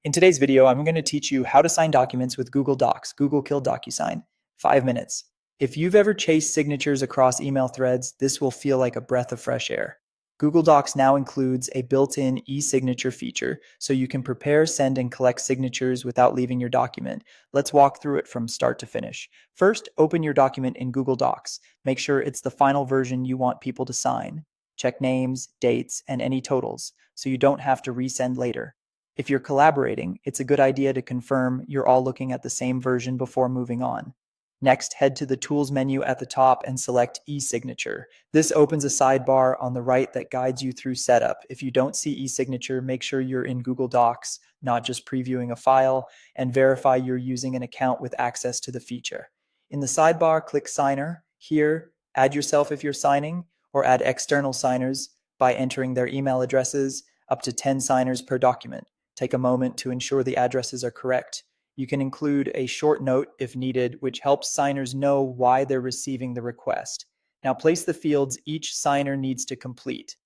In today's video, I'm going to teach you how to sign documents with Google Docs. Google killed DocuSign. 5 minutes. If you've ever chased signatures across email threads, this will feel like a breath of fresh air. Google Docs now includes a built-in e-signature feature, so you can prepare, send, and collect signatures without leaving your document. Let's walk through it from start to finish. First, open your document in Google Docs. Make sure it's the final version you want people to sign. Check names, dates, and any totals, so you don't have to resend later. If you're collaborating, it's a good idea to confirm you're all looking at the same version before moving on. Next, head to the Tools menu at the top and select e-signature. This opens a sidebar on the right that guides you through setup. If you don't see e-signature, make sure you're in Google Docs, not just previewing a file, and verify you're using an account with access to the feature. In the sidebar, click Signer. Here, add yourself if you're signing, or add external signers by entering their email addresses, up to 10 signers per document. Take a moment to ensure the addresses are correct. You can include a short note if needed, which helps signers know why they're receiving the request. Now place the fields each signer needs to complete.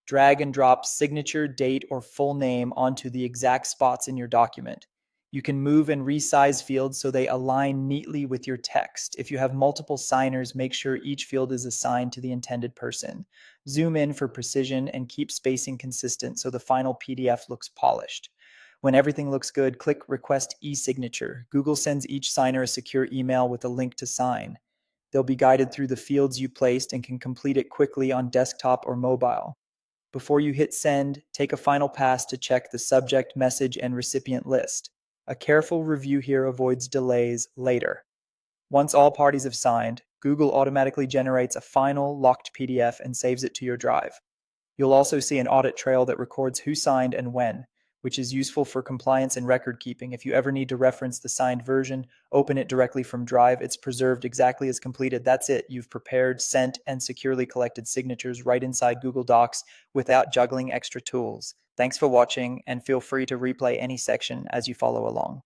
Drag and drop signature, date, or full name onto the exact spots in your document. You can move and resize fields so they align neatly with your text. If you have multiple signers, make sure each field is assigned to the intended person. Zoom in for precision and keep spacing consistent so the final PDF looks polished. When everything looks good, click Request e-signature. Google sends each signer a secure email with a link to sign. They'll be guided through the fields you placed and can complete it quickly on desktop or mobile. Before you hit send, take a final pass to check the subject, message, and recipient list. A careful review here avoids delays later. Once all parties have signed, Google automatically generates a final locked PDF and saves it to your drive. You'll also see an audit trail that records who signed and when, which is useful for compliance and record keeping. If you ever need to reference the signed version, open it directly from Drive. It's preserved exactly as completed. That's it. You've prepared, sent, and securely collected signatures right inside Google Docs without juggling extra tools. Thanks for watching, and feel free to replay any section as you follow along.